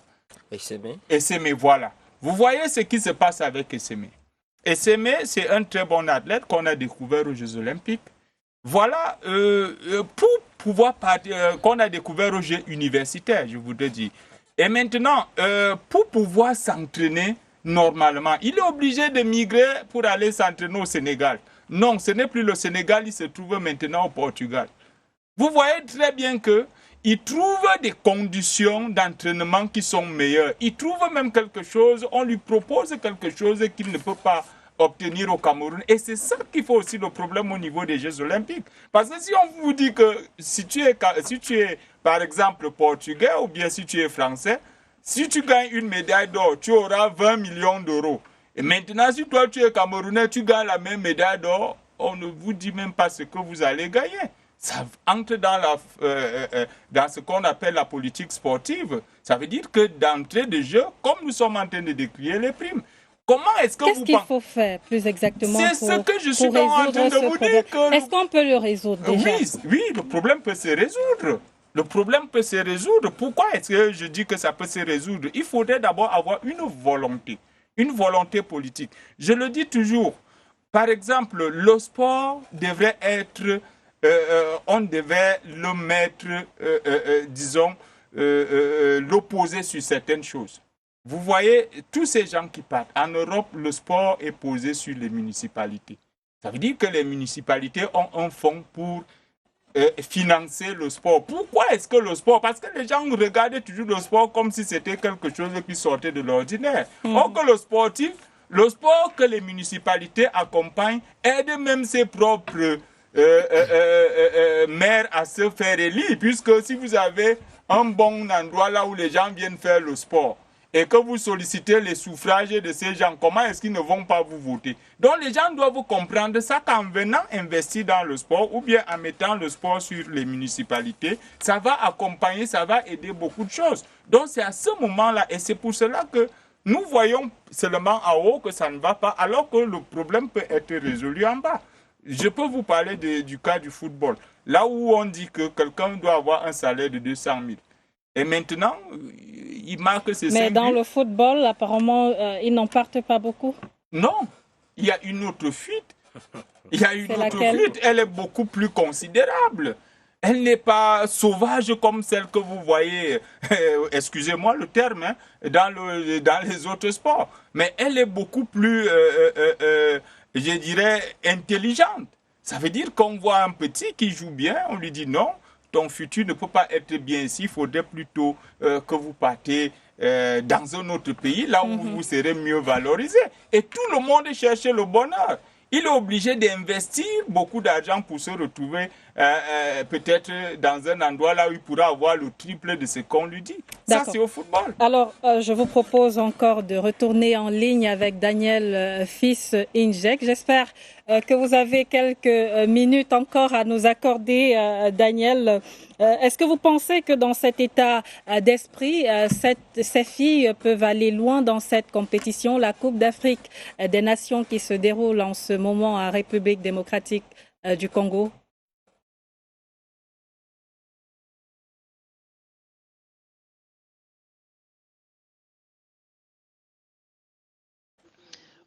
Essémé, voilà. Vous voyez ce qui se passe avec Essémé. Essémé, c'est un très bon athlète qu'on a découvert aux Jeux Olympiques. Voilà, pour pouvoir qu'on a découvert aux Jeux universitaires, je voudrais dire. Et maintenant, pour pouvoir s'entraîner normalement, il est obligé de migrer pour aller s'entraîner au Sénégal. Non, ce n'est plus le Sénégal, il se trouve maintenant au Portugal. Vous voyez très bien qu'il trouve des conditions d'entraînement qui sont meilleures. Il trouve même quelque chose, on lui propose quelque chose qu'il ne peut pas obtenir au Cameroun. Et c'est ça qui fait aussi le problème au niveau des Jeux Olympiques. Parce que si on vous dit que si tu es par exemple portugais ou bien si tu es français, si tu gagnes une médaille d'or, tu auras 20 millions d'euros. Et maintenant, si toi tu es Camerounais, tu gagnes la même médaille d'or, on ne vous dit même pas ce que vous allez gagner. Ça entre dans ce qu'on appelle la politique sportive. Ça veut dire que d'entrée de jeu, comme nous sommes en train de décrire les primes, comment est-ce que Qu'est-ce vous qu'il pensez? faut faire plus exactement C'est ce que je suis pour en train résoudre de ce vous problème? dire. Que Est-ce qu'on peut le résoudre déjà? oui, le problème peut se résoudre. Le problème peut se résoudre. Pourquoi est-ce que je dis que ça peut se résoudre? Il faudrait d'abord avoir une volonté politique. Je le dis toujours. Par exemple, le sport devrait être, on devait le mettre, disons, l'opposer sur certaines choses. Vous voyez, tous ces gens qui partent, en Europe, le sport est posé sur les municipalités. Ça veut dire que les municipalités ont un fonds pour financer le sport. Pourquoi est-ce que le sport? Parce que les gens regardaient toujours le sport comme si c'était quelque chose qui sortait de l'ordinaire. Or que le sport que les municipalités accompagnent aide même ses propres maires à se faire élire, puisque si vous avez un bon endroit là où les gens viennent faire le sport, et que vous sollicitez les suffrages de ces gens, comment est-ce qu'ils ne vont pas vous voter? Donc les gens doivent comprendre ça qu'en venant investir dans le sport ou bien en mettant le sport sur les municipalités, ça va accompagner, ça va aider beaucoup de choses. Donc c'est à ce moment-là, et c'est pour cela que nous voyons seulement en haut que ça ne va pas, alors que le problème peut être résolu en bas. Je peux vous parler du cas du football, là où on dit que quelqu'un doit avoir un salaire de 200 000. Et maintenant, il marque ses 5 Mais dans buts. le football, apparemment, ils n'en partent pas beaucoup. Non, il y a une autre fuite. Il y a une C'est autre laquelle? fuite. Elle est beaucoup plus considérable. Elle n'est pas sauvage comme celle que vous voyez, excusez-moi le terme, hein, dans les autres sports. Mais elle est beaucoup plus, je dirais, intelligente. Ça veut dire qu'on voit un petit qui joue bien, on lui dit non, ton futur ne peut pas être bien ici, il faudrait plutôt que vous partez dans un autre pays, là où vous serez mieux valorisé. Et tout le monde cherche le bonheur. Il est obligé d'investir beaucoup d'argent pour se retrouver peut-être dans un endroit là où il pourra avoir le triple de ce qu'on lui dit. Ça, c'est au football. Alors, je vous propose encore de retourner en ligne avec Daniel Fils Injek. J'espère que vous avez quelques minutes encore à nous accorder, Daniel. Est-ce que vous pensez que dans cet état d'esprit, ces filles peuvent aller loin dans cette compétition, la Coupe d'Afrique des Nations qui se déroule en ce moment en République démocratique du Congo?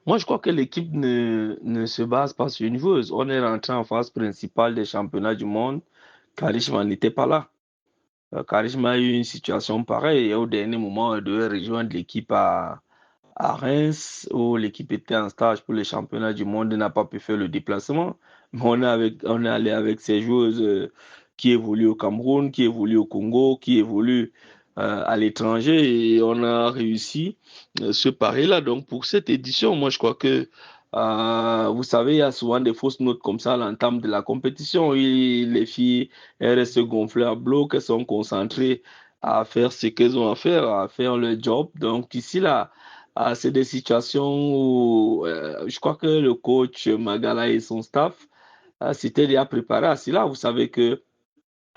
Moi, je crois que l'équipe ne se base pas sur une joueuse. On est rentré en phase principale des championnats du monde. Karishma n'était pas là. Karishma a eu une situation pareille et au dernier moment, elle devait rejoindre l'équipe à Reims où l'équipe était en stage pour les championnats du monde et n'a pas pu faire le déplacement. Mais on est allé avec ces joueuses qui évoluent au Cameroun, qui évoluent au Congo, qui évoluent à l'étranger et on a réussi ce pari-là. Donc pour cette édition, moi je crois que vous savez, il y a souvent des fausses notes comme ça à l'entame de la compétition. Les filles, elles restent gonflées à bloc, elles sont concentrées à faire ce qu'elles ont à faire leur job. Donc ici, là, c'est des situations où je crois que le coach Magala et son staff s'étaient déjà préparés à cela. Vous savez que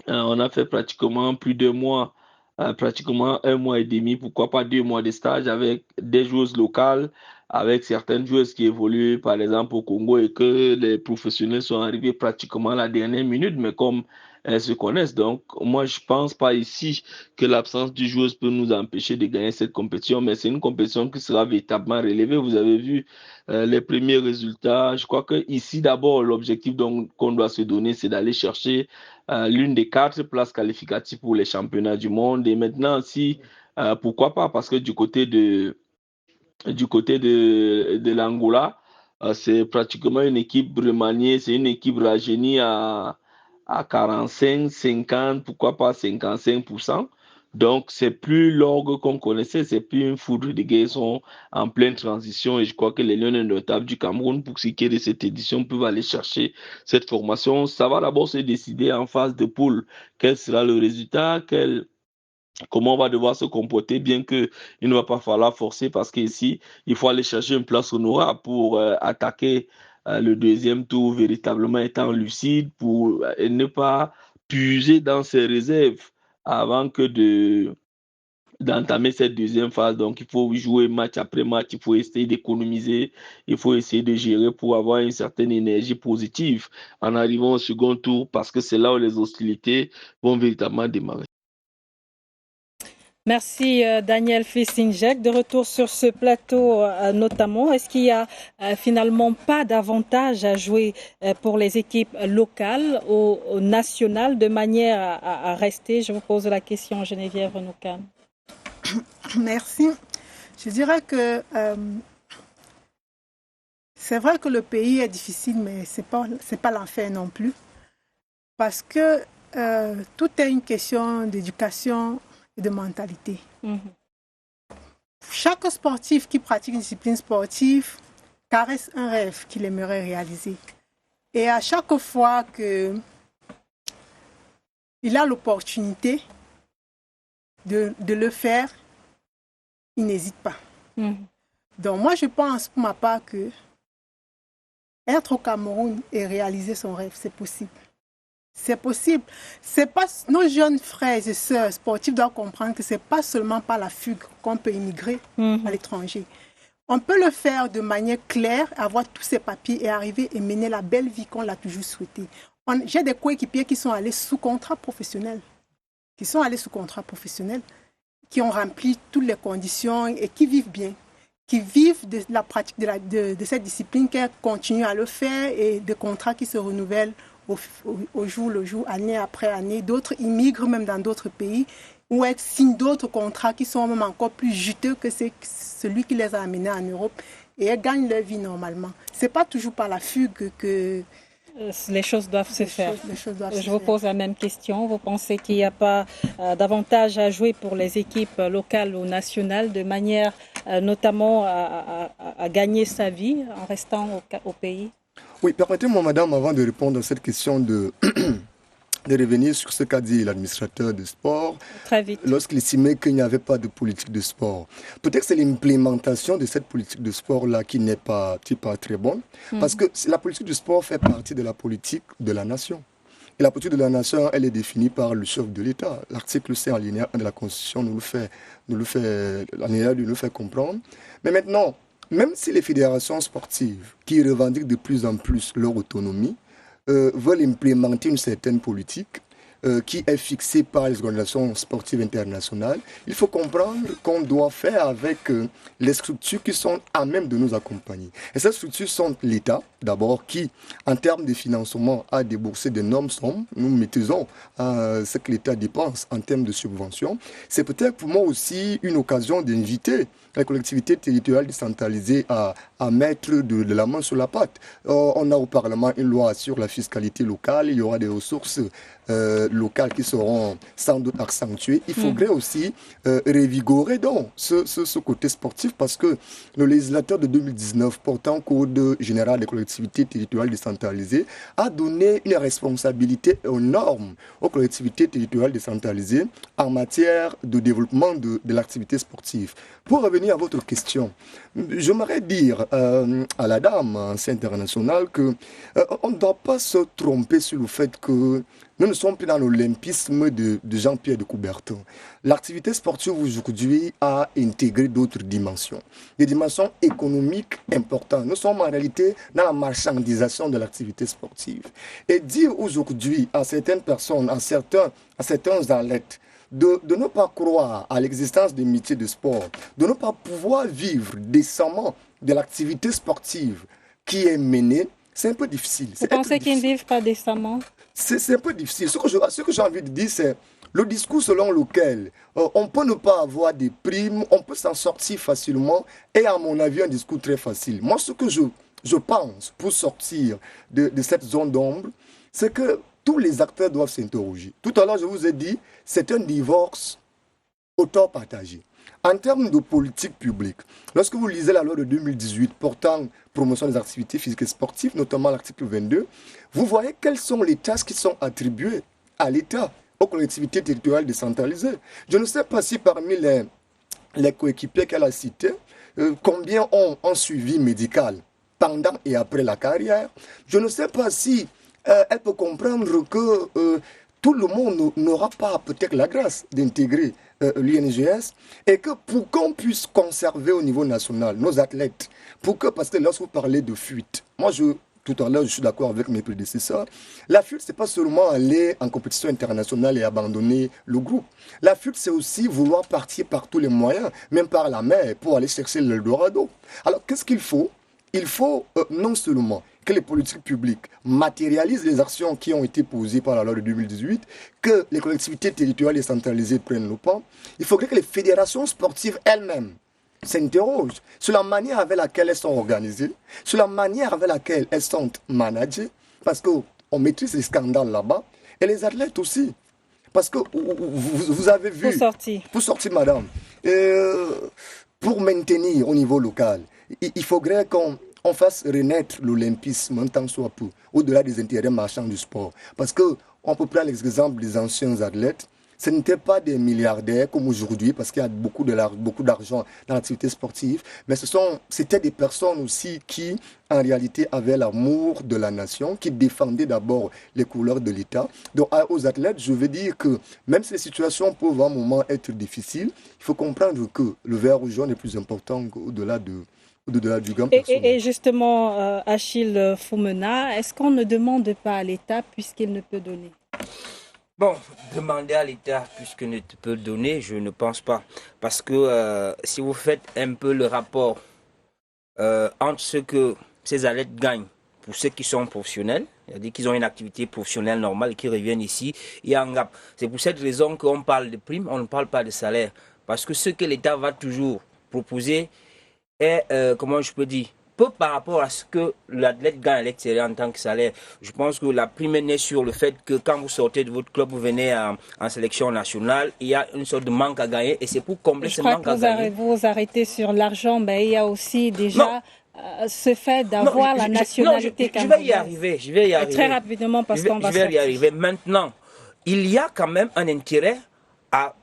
on a fait pratiquement plus de mois, pratiquement un mois et demi, pourquoi pas 2 mois de stage avec des joueuses locales, avec certaines joueuses qui évoluent par exemple au Congo et que les professionnels sont arrivés pratiquement à la dernière minute, mais comme elles se connaissent. Donc, moi, je pense pas ici que l'absence du joueuse peut nous empêcher de gagner cette compétition, mais c'est une compétition qui sera véritablement relevée. Vous avez vu les premiers résultats. Je crois que ici, d'abord, l'objectif qu'on doit se donner, c'est d'aller chercher l'une des 4 places qualificatives pour les championnats du monde. Et maintenant, si, pourquoi pas, parce que du côté de l'Angola, c'est pratiquement une équipe remaniée, c'est une équipe rajeunie à 45, 50, pourquoi pas 55%. Donc, c'est plus l'orgue qu'on connaissait, c'est plus une foudre de guerre, ils sont en pleine transition et je crois que les Lions indomptables du Cameroun, pour ce qui est de cette édition, peuvent aller chercher cette formation. Ça va d'abord se décider en phase de poule. Quel sera le résultat, comment on va devoir se comporter, bien qu'il ne va pas falloir forcer parce qu'ici, il faut aller chercher une place honorable pour attaquer le deuxième tour véritablement étant lucide pour ne pas puiser dans ses réserves avant que d'entamer cette deuxième phase. Donc, il faut jouer match après match, il faut essayer d'économiser, il faut essayer de gérer pour avoir une certaine énergie positive en arrivant au second tour parce que c'est là où les hostilités vont véritablement démarrer. Merci Daniel Fissingek. De retour sur ce plateau notamment, est-ce qu'il n'y a finalement pas d'avantage à jouer pour les équipes locales au national de manière à rester? Je vous pose la question, Geneviève Renoucan. Merci. Je dirais que c'est vrai que le pays est difficile, mais c'est pas l'enfer non plus. Parce que tout est une question d'éducation et de mentalité. Chaque sportif qui pratique une discipline sportive caresse un rêve qu'il aimerait réaliser. Et à chaque fois qu'il a l'opportunité de le faire, il n'hésite pas. Donc moi, je pense pour ma part que être au Cameroun et réaliser son rêve, c'est possible. C'est possible. C'est pas, nos jeunes frères et sœurs sportifs doivent comprendre que ce n'est pas seulement par la fugue qu'on peut immigrer à l'étranger. On peut le faire de manière claire, avoir tous ces papiers et arriver et mener la belle vie qu'on l'a toujours souhaité. J'ai des coéquipiers qui sont allés sous contrat professionnel, qui ont rempli toutes les conditions et qui vivent bien, qui vivent de la pratique de cette discipline, qui continuent à le faire et des contrats qui se renouvellent au jour le jour, année après année. D'autres immigrent même dans d'autres pays ou signent d'autres contrats qui sont même encore plus juteux que celui qui les a amenés en Europe et elles gagnent leur vie normalement. Ce n'est pas toujours par la fugue que les choses doivent se faire. Je vous pose la même question. Vous pensez qu'il n'y a pas d'avantage à jouer pour les équipes locales ou nationales de manière notamment à gagner sa vie en restant au pays? Oui, permettez-moi, madame, avant de répondre à cette question de revenir sur ce qu'a dit l'administrateur de sport. Très vite. Lorsqu'il estimait qu'il n'y avait pas de politique de sport. Peut-être que c'est l'implémentation de cette politique de sport-là qui n'est pas très bonne. Parce que la politique de sport fait partie de la politique de la nation. Et la politique de la nation, elle est définie par le chef de l'État. L'article 5 alinéa 1 de la Constitution nous le fait comprendre. Mais maintenant, même si les fédérations sportives qui revendiquent de plus en plus leur autonomie veulent implémenter une certaine politique qui est fixée par les organisations sportives internationales, il faut comprendre qu'on doit faire avec les structures qui sont à même de nous accompagner. Et ces structures sont l'État, d'abord, qui, en termes de financement, a déboursé d'énormes sommes. Nous maîtrisons ce que l'État dépense en termes de subventions. C'est peut-être pour moi aussi une occasion d'inviter les collectivités territoriales décentralisées à mettre de la main sur la pâte. On a au Parlement une loi sur la fiscalité locale, il y aura des ressources locales qui seront sans doute accentuées. Il faudrait aussi revigorer donc ce côté sportif parce que le législateur de 2019 portant Code général des collectivités territoriales décentralisées a donné une responsabilité énorme aux collectivités territoriales décentralisées en matière de développement de l'activité sportive. Pour revenir à votre question, j'aimerais dire à la dame ancienne internationale qu'on ne doit pas se tromper sur le fait que nous ne sommes plus dans l'olympisme de Jean-Pierre de Coubertin. L'activité sportive aujourd'hui a intégré d'autres dimensions, des dimensions économiques importantes. Nous sommes en réalité dans la marchandisation de l'activité sportive. Et dire aujourd'hui à certaines personnes, à certains athlètes, de ne pas croire à l'existence des métiers de sport, de ne pas pouvoir vivre décemment de l'activité sportive qui est menée, c'est un peu difficile. Vous pensez qu'ils ne vivent pas décemment? C'est un peu difficile. Ce que j'ai envie de dire, c'est le discours selon lequel on peut ne pas avoir des primes, on peut s'en sortir facilement, et à mon avis, un discours très facile. Moi, ce que je pense pour sortir de cette zone d'ombre, c'est que tous les acteurs doivent s'interroger. Tout à l'heure, je vous ai dit, c'est un divorce autant partagé. En termes de politique publique, lorsque vous lisez la loi de 2018 portant promotion des activités physiques et sportives, notamment l'article 22, vous voyez quelles sont les tâches qui sont attribuées à l'État, aux collectivités territoriales décentralisées. Je ne sais pas si parmi les coéquipiers qu'elle a cités, combien ont un suivi médical pendant et après la carrière. Je ne sais pas si elle peut comprendre que tout le monde n'aura pas peut-être la grâce d'intégrer l'INGS et que pour qu'on puisse conserver au niveau national nos athlètes, parce que lorsque vous parlez de fuite, tout à l'heure, je suis d'accord avec mes prédécesseurs. La fuite, ce n'est pas seulement aller en compétition internationale et abandonner le groupe. La fuite, c'est aussi vouloir partir par tous les moyens, même par la mer, pour aller chercher l'Eldorado. Alors, qu'est-ce qu'il faut? Il faut non seulement que les politiques publiques matérialisent les actions qui ont été posées par la loi de 2018, que les collectivités territoriales décentralisées prennent le pas. Il faudrait que les fédérations sportives elles-mêmes s'interrogent sur la manière avec laquelle elles sont organisées, sur la manière avec laquelle elles sont managées, parce qu'on maîtrise les scandales là-bas, et les athlètes aussi. Parce que vous avez vu... Pour sortir, madame. Pour maintenir au niveau local, il faudrait qu'on fasse renaître l'olympisme un tant soit peu, au-delà des intérêts marchands du sport. Parce qu'on peut prendre l'exemple des anciens athlètes. Ce n'étaient pas des milliardaires comme aujourd'hui, parce qu'il y a beaucoup d'argent dans l'activité sportive, mais c'était des personnes aussi qui, en réalité, avaient l'amour de la nation, qui défendaient d'abord les couleurs de l'État. Donc, aux athlètes, je veux dire que même si les situations peuvent à un moment être difficiles, il faut comprendre que le vert ou jaune est plus important au-delà du gain personnel. Et justement, Achille Foumena, est-ce qu'on ne demande pas à l'État puisqu'il ne peut donner ? Bon, demander à l'État puisqu'il ne peut donner, je ne pense pas. Parce que si vous faites un peu le rapport entre ce que ces athlètes gagnent pour ceux qui sont professionnels, c'est-à-dire qu'ils ont une activité professionnelle normale et qui reviennent ici, il y a un gap. C'est pour cette raison qu'on parle de primes, on ne parle pas de salaire. Parce que ce que l'État va toujours proposer est, comment je peux dire, peu par rapport à ce que l'athlète gagne à l'extérieur en tant que salaire. Je pense que la prime est née sur le fait que quand vous sortez de votre club, vous venez en sélection nationale, il y a une sorte de manque à gagner et c'est pour combler ce manque à gagner. Vous arrêtez sur l'argent, mais il y a aussi déjà ce fait d'avoir la nationalité camerounaise. Je vais y arriver. Très rapidement parce qu'on va sortir. Je vais y arriver. Maintenant, il y a quand même un intérêt à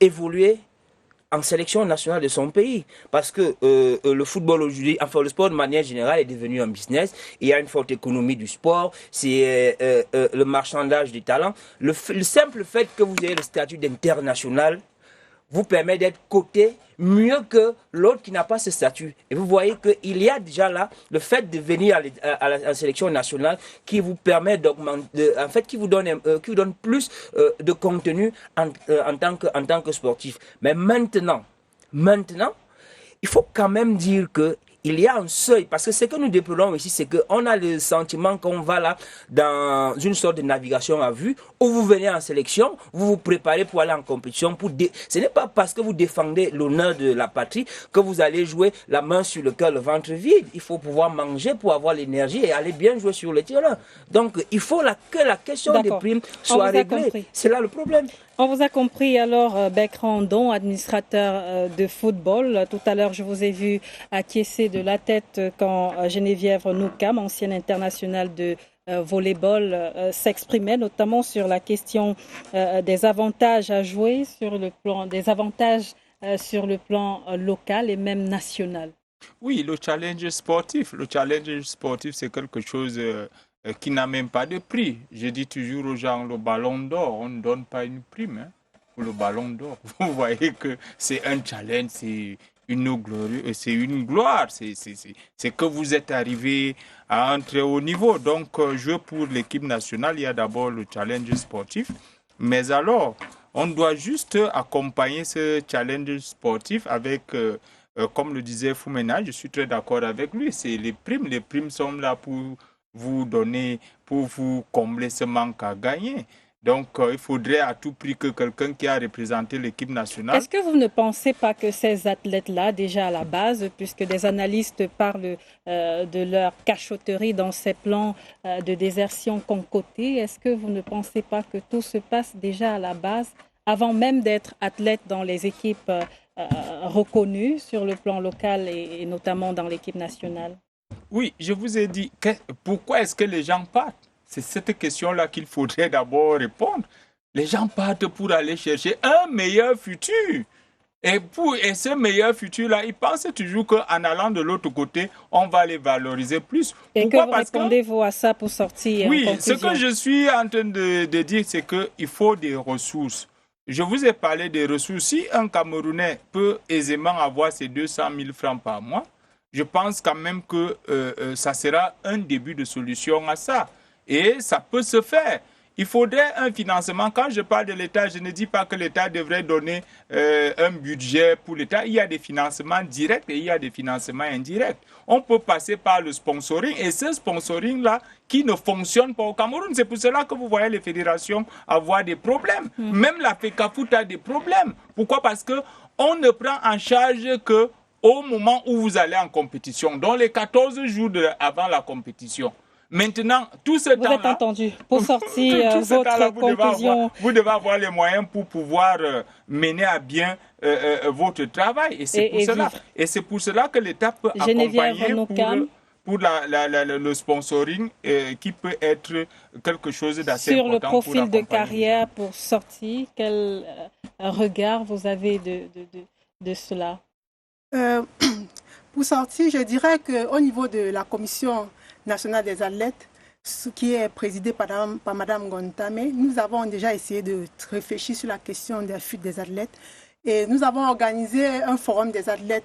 évoluer en sélection nationale de son pays. Parce que le football aujourd'hui, enfin le sport de manière générale est devenu un business. Il y a une forte économie du sport, c'est le marchandage des talents. Le simple fait que vous ayez le statut d'international vous permet d'être coté mieux que l'autre qui n'a pas ce statut. Et vous voyez qu'il y a déjà là le fait de venir à la sélection nationale qui vous permet d'augmenter, en fait, qui vous donne plus de contenu en tant que sportif. Mais maintenant, il faut quand même dire que il y a un seuil, parce que ce que nous déplorons ici, c'est qu'on a le sentiment qu'on va là dans une sorte de navigation à vue, où vous venez en sélection, vous vous préparez pour aller en compétition. Ce n'est pas parce que vous défendez l'honneur de la patrie que vous allez jouer la main sur le cœur, le ventre vide. Il faut pouvoir manger pour avoir l'énergie et aller bien jouer sur le terrain. Donc, il faut que la question des primes soit réglée. C'est là le problème. On vous a compris. Alors, Bertrand Don, administrateur de football. Tout à l'heure, je vous ai vu acquiescer de la tête quand Geneviève Noukam, ancienne internationale de volleyball, s'exprimait notamment sur la question des avantages à jouer sur le plan local et même national. Oui, le challenge sportif, c'est quelque chose qui n'a même pas de prix. Je dis toujours aux gens, le ballon d'or, on ne donne pas une prime pour le ballon d'or. Vous voyez que c'est un challenge, c'est une gloire. C'est que vous êtes arrivé à un très haut niveau. Donc, jouer pour l'équipe nationale, il y a d'abord le challenge sportif. Mais alors, on doit juste accompagner ce challenge sportif avec... comme le disait Foumena, je suis très d'accord avec lui, c'est les primes. Les primes sont là pour vous donner, pour vous combler ce manque à gagner. Donc, il faudrait à tout prix que quelqu'un qui a représenté l'équipe nationale... Est-ce que vous ne pensez pas que ces athlètes-là, déjà à la base, puisque des analystes parlent de leur cachotterie dans ces plans de désertion concoctés, est-ce que vous ne pensez pas que tout se passe déjà à la base, avant même d'être athlète dans les équipes reconnues sur le plan local et notamment dans l'équipe nationale? Oui, je vous ai dit, pourquoi est-ce que les gens partent? C'est cette question-là qu'il faudrait d'abord répondre. les gens partent pour aller chercher un meilleur futur. Et ce meilleur futur-là, ils pensent toujours qu'en allant de l'autre côté, on va les valoriser plus. Et pourquoi? Que répondez-vous à ça pour sortir? Oui, ce que je suis en train de dire, c'est qu'il faut des ressources. Je vous ai parlé des ressources. Si un Camerounais peut aisément avoir ses 200 000 francs par mois, je pense quand même que ça sera un début de solution à ça. Et ça peut se faire. Il faudrait un financement. Quand je parle de l'État, je ne dis pas que l'État devrait donner un budget pour l'État. Il y a des financements directs et il y a des financements indirects. On peut passer par le sponsoring et ce sponsoring-là qui ne fonctionne pas au Cameroun. C'est pour cela que vous voyez les fédérations avoir des problèmes. Même la FECAFOOT a des problèmes. Pourquoi? Parce qu'on ne prend en charge qu'au moment où vous allez en compétition, dans les 14 jours avant la compétition. Maintenant, tout ce temps-là... Vous êtes entendu. Pour sortir votre conclusion... Vous devez avoir les moyens pour pouvoir mener à bien votre travail. Et c'est pour cela que l'État peut accompagner pour le sponsoring qui peut être quelque chose d'assez important. Sur le profil de carrière pour sortir, quel regard vous avez de cela? Pour sortir, je dirais qu'au niveau de la commission nationale des athlètes, ce qui est présidé par Mme Gontame, nous avons déjà essayé de réfléchir sur la question de la fuite des athlètes. Et nous avons organisé un forum des athlètes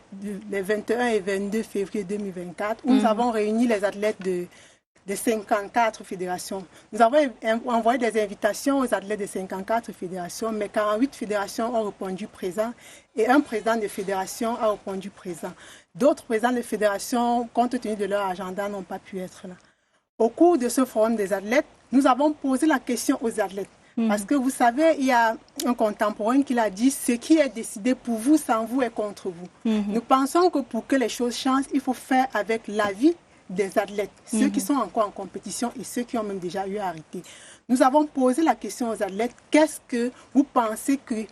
les 21 et 22 février 2024 où nous avons réuni les athlètes de 54 fédérations. Nous avons envoyé des invitations aux athlètes de 54 fédérations, mais 48 fédérations ont répondu présent et un président de fédération a répondu présent. D'autres présidents de fédération, compte tenu de leur agenda, n'ont pas pu être là. Au cours de ce forum des athlètes, nous avons posé la question aux athlètes. Parce que vous savez, il y a un contemporain qui l'a dit, ce qui est décidé pour vous, sans vous, est contre vous. Nous pensons que pour que les choses changent, il faut faire avec l'avis des athlètes, ceux qui sont encore en compétition et ceux qui ont même déjà eu à arrêter. Nous avons posé la question aux athlètes, qu'est-ce que vous pensez que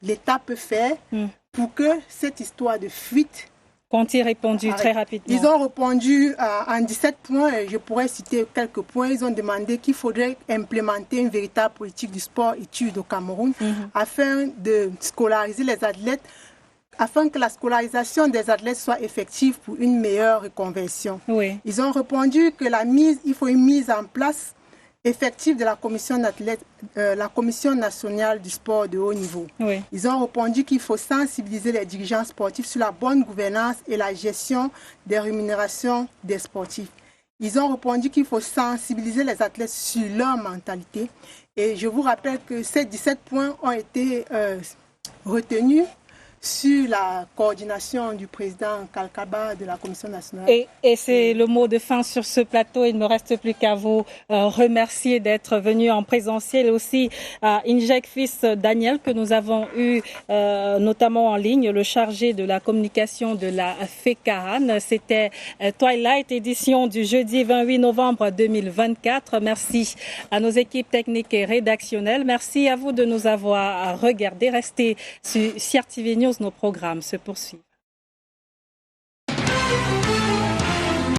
l'État peut faire pour que cette histoire de fuite... Qu'ont-ils répondu très rapidement? Ils ont répondu en 17 points, et je pourrais citer quelques points. Ils ont demandé qu'il faudrait implémenter une véritable politique du sport-études au Cameroun afin de scolariser les athlètes, afin que la scolarisation des athlètes soit effective pour une meilleure reconversion. Oui. Ils ont répondu que il faut une mise en place effective de la commission nationale du sport de haut niveau. Oui. Ils ont répondu qu'il faut sensibiliser les dirigeants sportifs sur la bonne gouvernance et la gestion des rémunérations des sportifs. Ils ont répondu qu'il faut sensibiliser les athlètes sur leur mentalité. Et je vous rappelle que ces 17 points ont été retenus sur la coordination du président Kalkaba de la Commission nationale. Et c'est le mot de fin sur ce plateau. Il ne me reste plus qu'à vous remercier d'être venu en présentiel, aussi à Injek Fils Daniel que nous avons eu notamment en ligne, le chargé de la communication de la FECARAN. C'était Twilight, édition du jeudi 28 novembre 2024. Merci à nos équipes techniques et rédactionnelles. Merci à vous de nous avoir regardés. Restez sur CRTV News. Nos programmes se poursuivent.